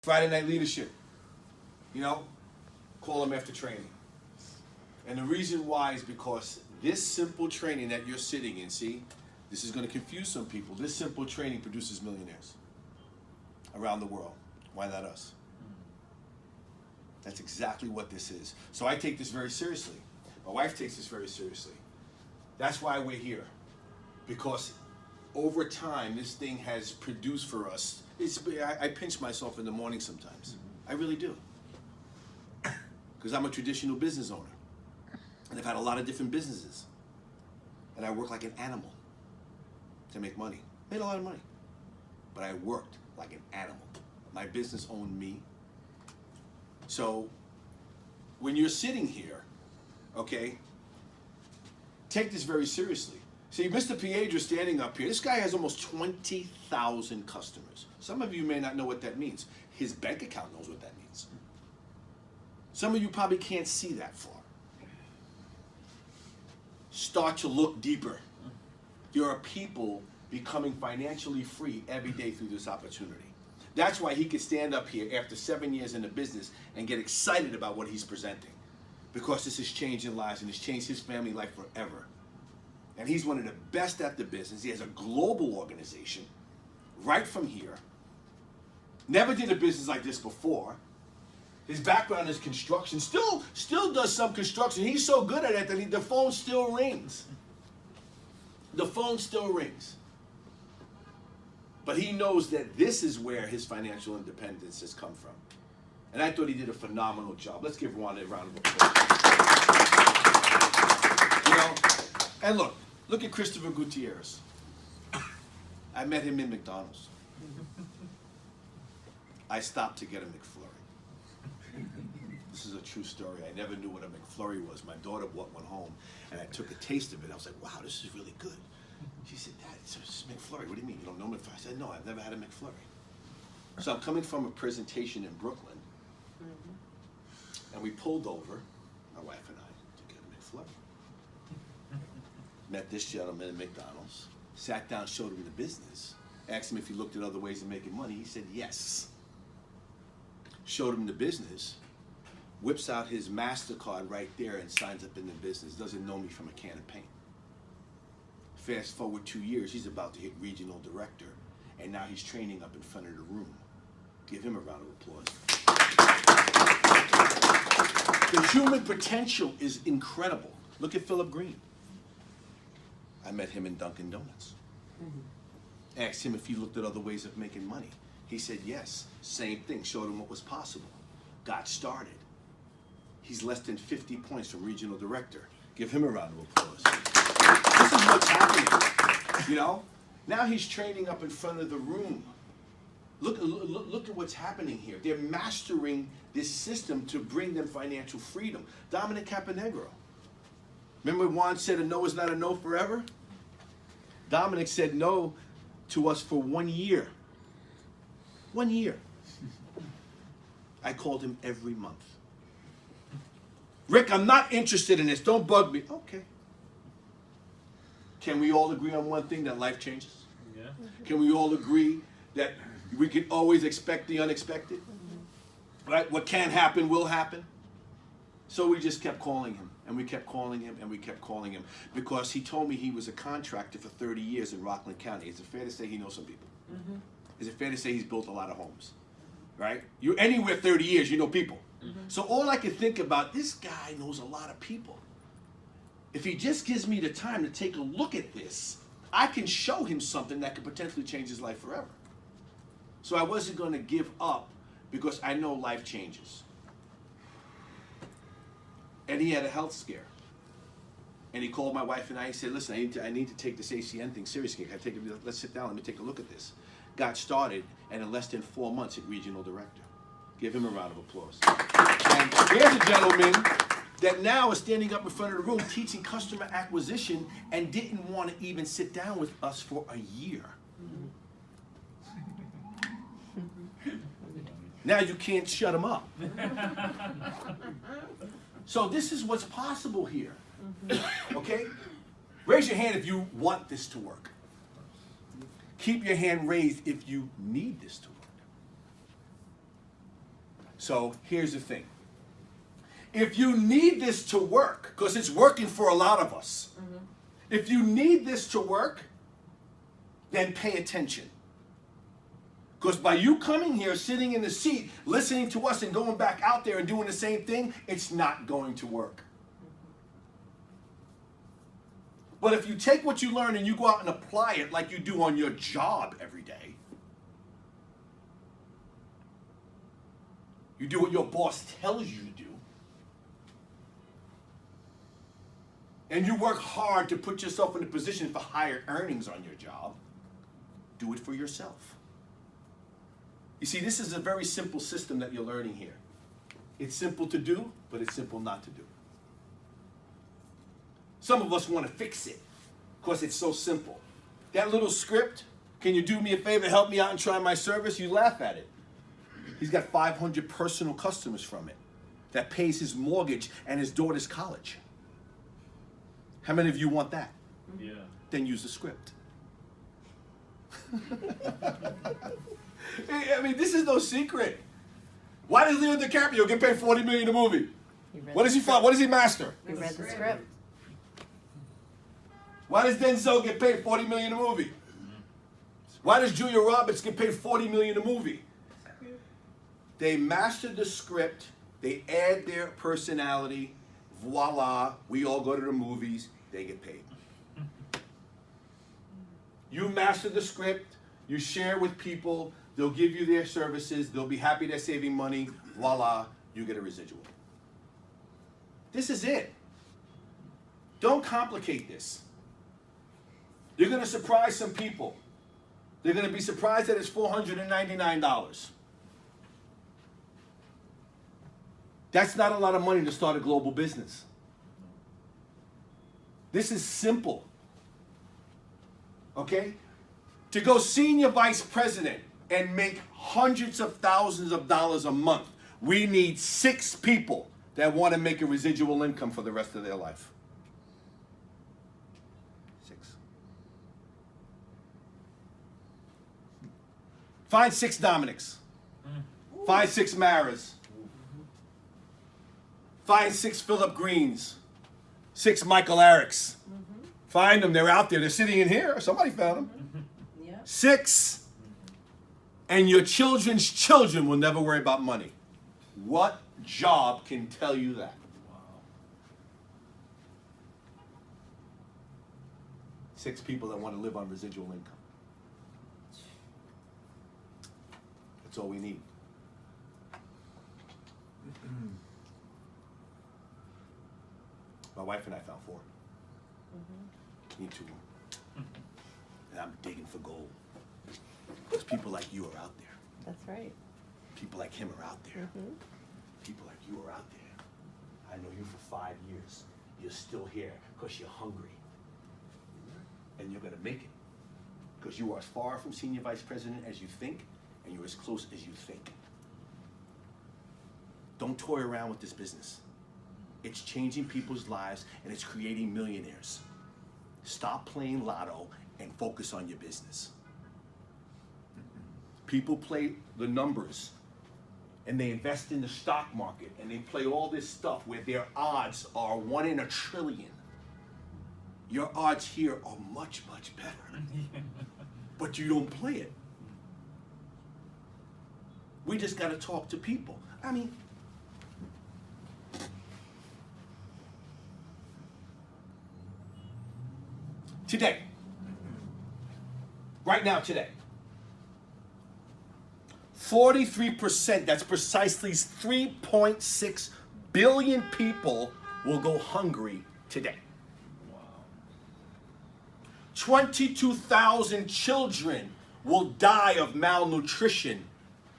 Friday night leadership. You know, call them after training. And the reason why is because this simple training that you're sitting in, see, this is going to confuse some people. This simple training produces millionaires around the world. Why not us? That's exactly what this is. So I take this very seriously. My wife takes this very seriously. That's why we're here. Because over time, this thing has produced for us. I pinch myself in the morning sometimes. I really do. Because I'm a traditional business owner. And I've had a lot of different businesses. And I work like an animal to make money. Made a lot of money. But I worked like an animal. My business owned me. So when you're sitting here, okay, take this very seriously. See, Mr. Piedra standing up here, this guy has almost 20,000 customers. Some of you may not know what that means. His bank account knows what that means. Some of you probably can't see that far. Start to look deeper. There are people becoming financially free every day through this opportunity. That's why he could stand up here after 7 years in the business and get excited about what he's presenting. Because this is changing lives and it's changed his family life forever. And he's one of the best at the business. He has a global organization right from here. Never did a business like this before. His background is construction. Still does some construction. He's so good at it that the phone still rings. The phone still rings. But he knows that this is where his financial independence has come from. And I thought he did a phenomenal job. Let's give Ron a round of applause. You know, and look at Christopher Gutierrez. I met him in McDonald's. I stopped to get a McFlurry. This is a true story. I never knew what a McFlurry was. My daughter brought one home, and I took a taste of it. I was like, wow, this is really good. She said, Dad, it's a McFlurry. What do you mean? You don't know McFlurry? I said, no, I've never had a McFlurry. So I'm coming from a presentation in Brooklyn, and we pulled over, my wife and I, to get a McFlurry. Met this gentleman at McDonald's, sat down, showed him the business, asked him if he looked at other ways of making money. He said, yes. Showed him the business, whips out his MasterCard right there and signs up in the business. Doesn't know me from a can of paint. Fast forward 2 years, he's about to hit regional director, and now he's training up in front of the room. Give him a round of applause. The human potential is incredible. Look at Philip Green. I met him in Dunkin' Donuts. Asked him if he looked at other ways of making money. He said yes. Same thing. Showed him what was possible. Got started. He's less than 50 points from regional director. Give him a round of applause. This is what's happening, you know? Now he's training up in front of the room. Look at what's happening here. They're mastering this system to bring them financial freedom. Dominic Caponegro. Remember Juan said a no is not a no forever? Dominic said no to us for 1 year. 1 year. I called him every month. Rick, I'm not interested in this. Don't bug me. Okay. Can we all agree on one thing, that life changes? Yeah. Can we all agree that we can always expect the unexpected? Right? What can happen will happen. So we just kept calling him, and we kept calling him, and we kept calling him, because he told me he was a contractor for 30 years in Rockland County. Is it fair to say he knows some people? Is it fair to say he's built a lot of homes? Right? You're anywhere 30 years, you know people. So all I could think about, this guy knows a lot of people. If he just gives me the time to take a look at this, I can show him something that could potentially change his life forever. So I wasn't going to give up, because I know life changes. And he had a health scare. And he called my wife and I and said, listen, I need to take this ACN thing seriously. Let's sit down, let me take a look at this. Got started, and in less than 4 months, hit regional director. Give him a round of applause. And here's a gentleman that now is standing up in front of the room teaching customer acquisition and didn't want to even sit down with us for a year. Now you can't shut him up. So this is what's possible here. Okay? Raise your hand if you want this to work. Keep your hand raised if you need this to work. So here's the thing. If you need this to work, because it's working for a lot of us, if you need this to work, then pay attention. Because by you coming here, sitting in the seat, listening to us and going back out there and doing the same thing, it's not going to work. But if you take what you learn and you go out and apply it like you do on your job every day, you do what your boss tells you to do, and you work hard to put yourself in a position for higher earnings on your job, do it for yourself. You see, this is a very simple system that you're learning here. It's simple to do, but it's simple not to do. Some of us want to fix it because it's so simple. That little script, can you do me a favor, help me out and try my service? You laugh at it. He's got 500 personal customers from it that pays his mortgage and his daughter's college. How many of you want that? Yeah. Then use the script. I mean, this is no secret. Why does Leo DiCaprio get paid $40 million a movie? What does he find? What does he master? He read the script. Why does Denzel get paid $40 million a movie? Why does Julia Roberts get paid $40 million a movie? They mastered the script. They add their personality. Voila, we all go to the movies. They get paid. You master the script. You share with people. They'll give you their services. They'll be happy they're saving money. Voila, you get a residual. This is it. Don't complicate this. You're going to surprise some people. They're going to be surprised that it's $499. That's not a lot of money to start a global business. This is simple. Okay? To go senior vice president and make hundreds of thousands of dollars a month, we need 6 people that want to make a residual income for the rest of their life. 6. Find 6 Dominics. Find 6 Maras. Find 6 Philip Greens. 6 Michael Ericks. Find them. They're out there. They're sitting in here. Somebody found them. Yeah. 6. And your children's children will never worry about money. What job can tell you that? Wow. 6 people that want to live on residual income. That's all we need. My wife and I found 4. Need 2 more. And I'm digging for gold. Because people like you are out there. That's right. People like him are out there. People like you are out there. I know you for 5 years. You're still here because you're hungry. And you're going to make it. Because you are as far from senior vice president as you think, and you're as close as you think. Don't toy around with this business. It's changing people's lives, and it's creating millionaires. Stop playing lotto and focus on your business. People play the numbers, and they invest in the stock market, and they play all this stuff where their odds are 1 in a trillion. Your odds here are much, much better. But you don't play it. We just got to talk to people. I mean, today, right now, today, 43%, that's precisely 3.6 billion people will go hungry today. Wow. 22,000 children will die of malnutrition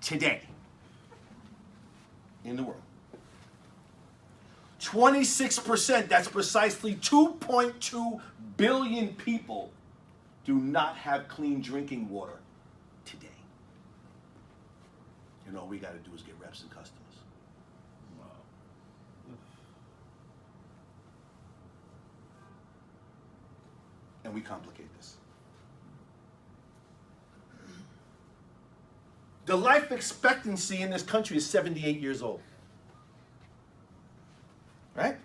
today in the world. 26%, that's precisely 2.2 billion people do not have clean drinking water today. And all we got to do is get reps and customers. Wow. And we complicate this. The life expectancy in this country is 78 years old. Right?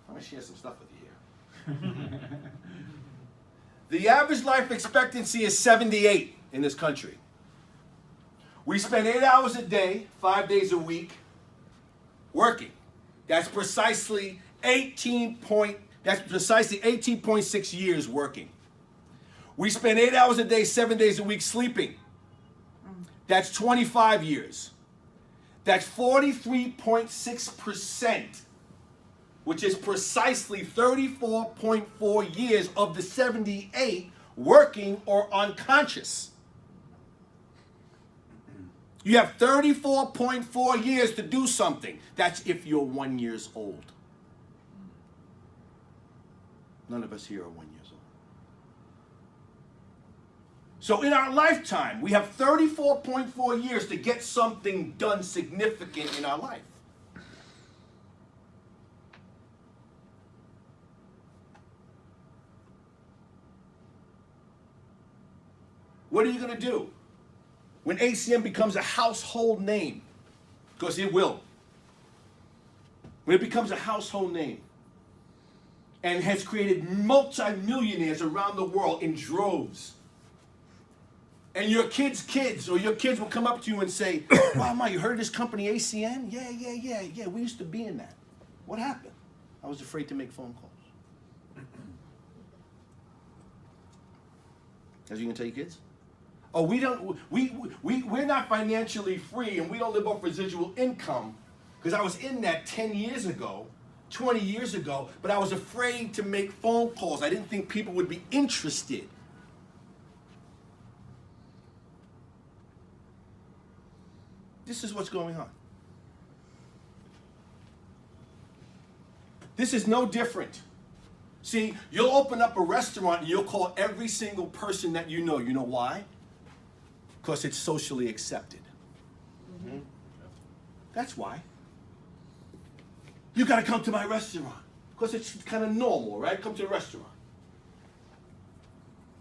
I'm going to share some stuff with you here. The average life expectancy is 78 in this country. We spend 8 hours a day, 5 days a week, working. That's precisely 18.6 years working. We spend 8 hours a day, 7 days a week sleeping. That's 25 years. That's 43.6%, which is precisely 34.4 years of the 78 working or unconscious. You have 34.4 years to do something. That's if you're 1 year old. None of us here are 1 year old. So in our lifetime, we have 34.4 years to get something done significant in our life. What are you going to do when ACN becomes a household name? Because it will. When it becomes a household name and has created multimillionaires around the world in droves. And your kids' kids or your kids will come up to you and say, wow, Ma, you heard of this company ACN? Yeah, we used to be in that. What happened? I was afraid to make phone calls. As you can tell your kids? Oh, we're not financially free and we don't live off residual income because I was in that 10 years ago, 20 years ago, but I was afraid to make phone calls. I didn't think people would be interested. This is what's going on. This is no different. See, you'll open up a restaurant and you'll call every single person that you know. You know why? Because it's socially accepted. Mm-hmm. That's why. You got to come to my restaurant because it's kind of normal, right? Come to the restaurant.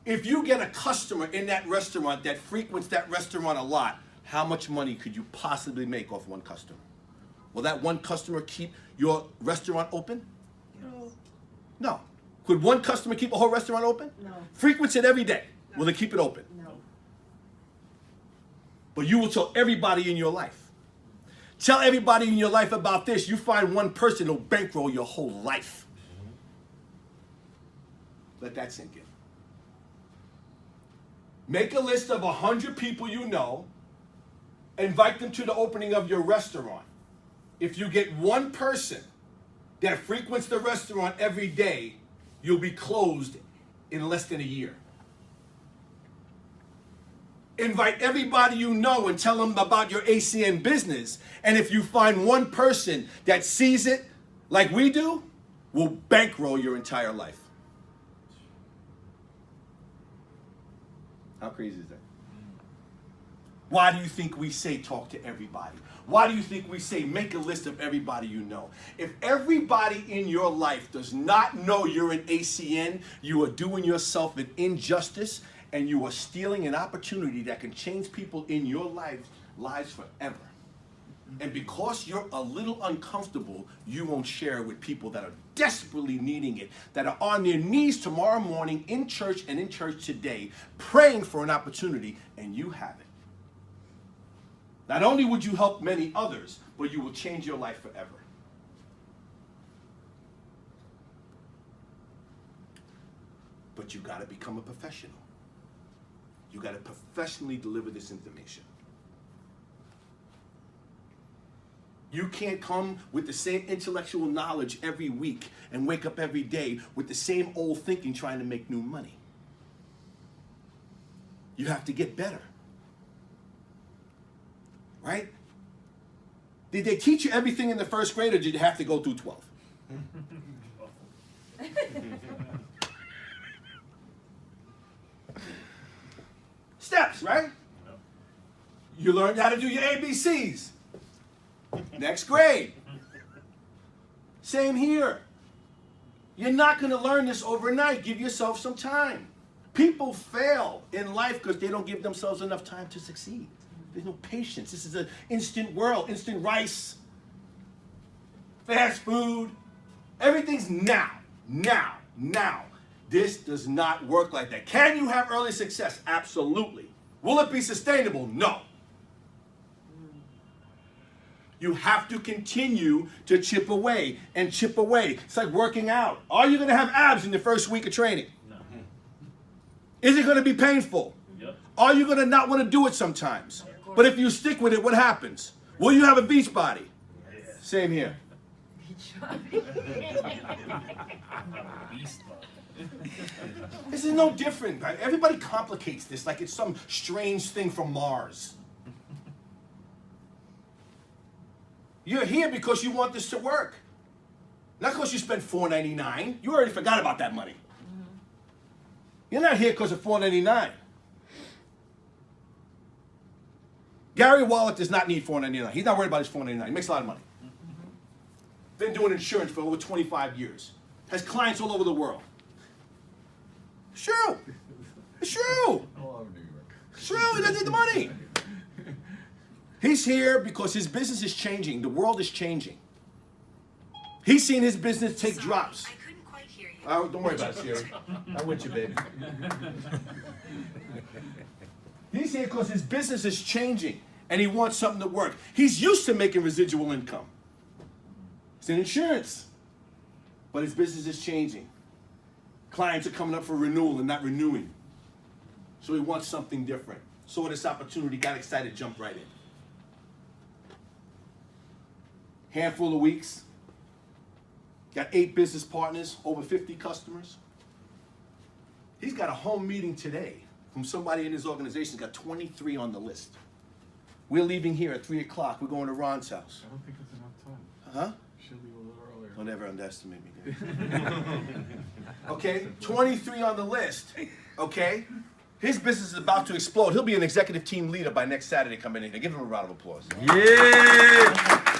If you get a customer in that restaurant that frequents that restaurant a lot, how much money could you possibly make off one customer? Will that one customer keep your restaurant open? No. No. Could one customer keep a whole restaurant open? No. Frequents it every day. Will they keep it open? No. But you will tell everybody in your life. Tell everybody in your life about this. You find one person who'll bankroll your whole life. Let that sink in. Make a list of 100 people you know. Invite them to the opening of your restaurant. If you get one person that frequents the restaurant every day, you'll be closed in less than a year. Invite everybody you know and tell them about your ACN business. And if you find one person that sees it like we do, we'll bankroll your entire life. How crazy is that? Why do you think we say talk to everybody? Why do you think we say make a list of everybody you know? If everybody in your life does not know you're an ACN, you are doing yourself an injustice and you are stealing an opportunity that can change people in your lives forever. And because you're a little uncomfortable, you won't share it with people that are desperately needing it, that are on their knees tomorrow morning in church and in church today, praying for an opportunity, and you have it. Not only would you help many others, but you will change your life forever. But you got to become a professional. You got to professionally deliver this information. You can't come with the same intellectual knowledge every week and wake up every day with the same old thinking trying to make new money. You have to get better. Right? Did they teach you everything in the first grade, or did you have to go through 12? Steps, right? You learned how to do your ABCs. Next grade. Same here. You're not going to learn this overnight. Give yourself some time. People fail in life because they don't give themselves enough time to succeed. there's no patience. This is an instant world, instant rice, fast food. Everything's now. This does not work like that. Can you have early success? Absolutely. Will it be sustainable? No. You have to continue to chip away and chip away. It's like working out. Are you going to have abs in the first week of training? No. Is it going to be painful? Yep. Are you going to not want to do it sometimes? But if you stick with it, what happens? Will you have a beach body? Yes. Same here. Beast mode. This is no different. Right? Everybody complicates this like it's some strange thing from Mars. You're here because you want this to work. Not because you spent $4.99. You already forgot about that money. You're not here because of $4.99. Gary Wallach does not need $4.99. He's not worried about his $4.99. He makes a lot of money. Been doing insurance for over 25 years. Has clients all over the world. It's true. It's true. All over New York. It's true. He doesn't need the money. He's here because his business is changing. The world is changing. He's seen his business take drops. I couldn't quite hear you. Oh, don't worry about it, Siri. I'm with you, baby. He's here because his business is changing and he wants something to work. He's used to making residual income. It's in insurance. But his business is changing. Clients are coming up for renewal and not renewing. So he wants something different. Saw this opportunity, got excited, jumped right in. Handful of weeks. Got 8 business partners, over 50 customers. He's got a home meeting today from somebody in his organization. He's got 23 on the list. We're leaving here at 3 o'clock. We're going to Ron's house. I don't think it's enough time. Huh? Should leave a little earlier. Don't ever underestimate me, dude. Okay, 23 on the list. Okay? His business is about to explode. He'll be an executive team leader by next Saturday coming in. Give him a round of applause. Yeah!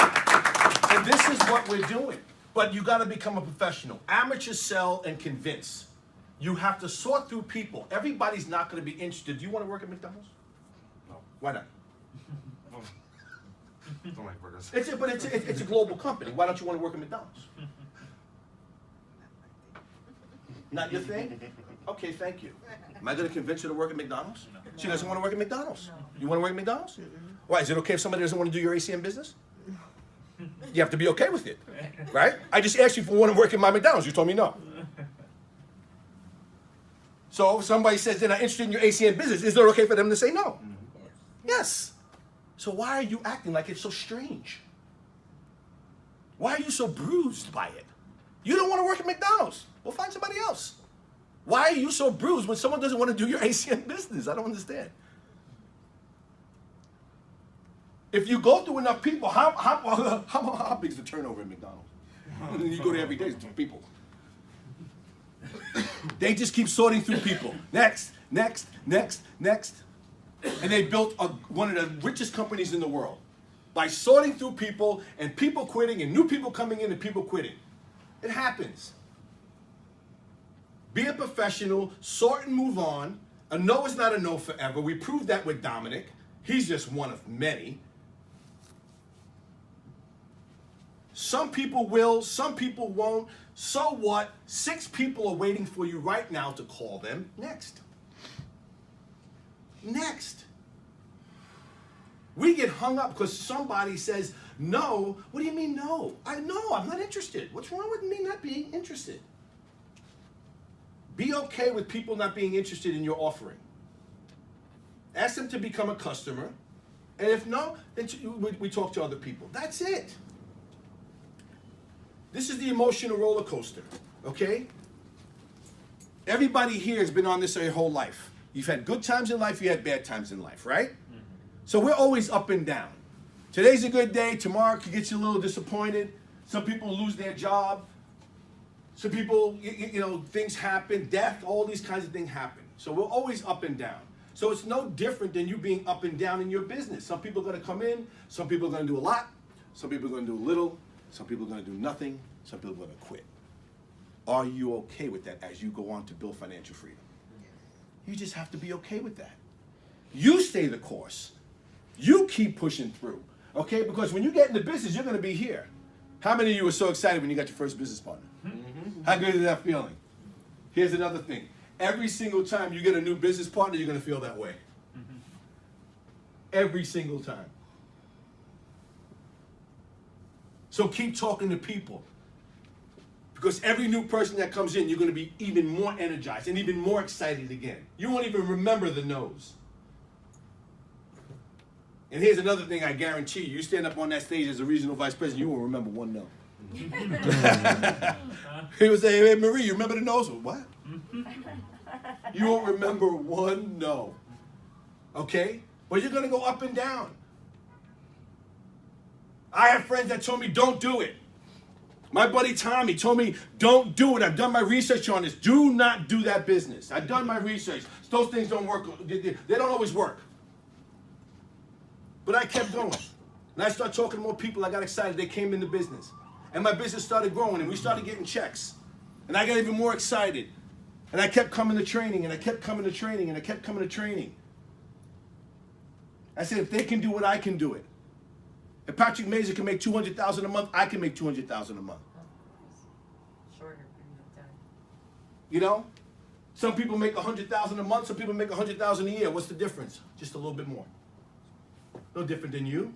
And this is what we're doing. But you got to become a professional. Amateur sell and convince. You have to sort through people. Everybody's not going to be interested. Do you want to work at McDonald's? No. Why not? Don't like burgers. It's a global company. Why don't you want to work at McDonald's? Not your thing? Okay, thank you. Am I going to convince her to work at McDonald's? She doesn't want to work at McDonald's. You want to work at McDonald's? Why? Is it okay if somebody doesn't want to do your ACM business? You have to be okay with it, right? I just asked you if you want to work at my McDonald's. You told me no. So if somebody says they're not interested in your ACM business, is it okay for them to say no? Yes. So why are you acting like it's so strange? Why are you so bruised by it? You don't want to work at McDonald's. Well, find somebody else. Why are you so bruised when someone doesn't want to do your ACM business? I don't understand. If you go through enough people, how big is the turnover at McDonald's? You go there every day, it's people. They just keep sorting through people. Next. And they built one of the richest companies in the world by sorting through people and people quitting and new people coming in and people quitting. It happens. Be a professional, sort and move on. A no is not a no forever. We proved that with Dominic. He's just one of many. Some people will, some people won't. So what? 6 people are waiting for you right now to call them. Next. We get hung up because somebody says no. What do you mean no? I'm not interested. What's wrong with me not being interested? Be okay with people not being interested in your offering. Ask them to become a customer. And if no, then we talk to other people. That's it. This is the emotional roller coaster, okay? Everybody here has been on this their whole life. You've had good times in life, you had bad times in life, right? Mm-hmm. So we're always up and down. Today's a good day, tomorrow could get you a little disappointed. Some people lose their job. Some people, things happen, death, all these kinds of things happen. So we're always up and down. So it's no different than you being up and down in your business. Some people are going to come in, some people are going to do a lot, some people are going to do a little, some people are going to do nothing, some people are going to quit. Are you okay with that as you go on to build financial freedom? You just have to be okay with that. You stay the course. You keep pushing through, okay? Because when you get into business, you're going to be here. How many of you were so excited when you got your first business partner? How good is that feeling? Here's another thing. Every single time you get a new business partner, you're going to feel that way. Every single time. So keep talking to people. Because every new person that comes in, you're going to be even more energized and even more excited again. You won't even remember the no's. And here's another thing I guarantee you. You stand up on that stage as a regional vice president, you won't remember one no. He would say, hey, Marie, you remember the no's? What? You won't remember one no. Okay? But you're going to go up and down. I have friends that told me, don't do it. My buddy Tommy told me, don't do it. I've done my research on this. Do not do that business. I've done my research. Those things don't work. They don't always work. But I kept going. And I started talking to more people. I got excited. They came into business. And my business started growing, and we started getting checks. And I got even more excited. And I kept coming to training, and I kept coming to training, and I kept coming to training. I said, if they can do it, I can do it. If Patrick Mazer can make $200,000 a month, I can make $200,000 a month. Shorter period of time. You know? Some people make $100,000 a month, some people make $100,000 a year. What's the difference? Just a little bit more. No different than you.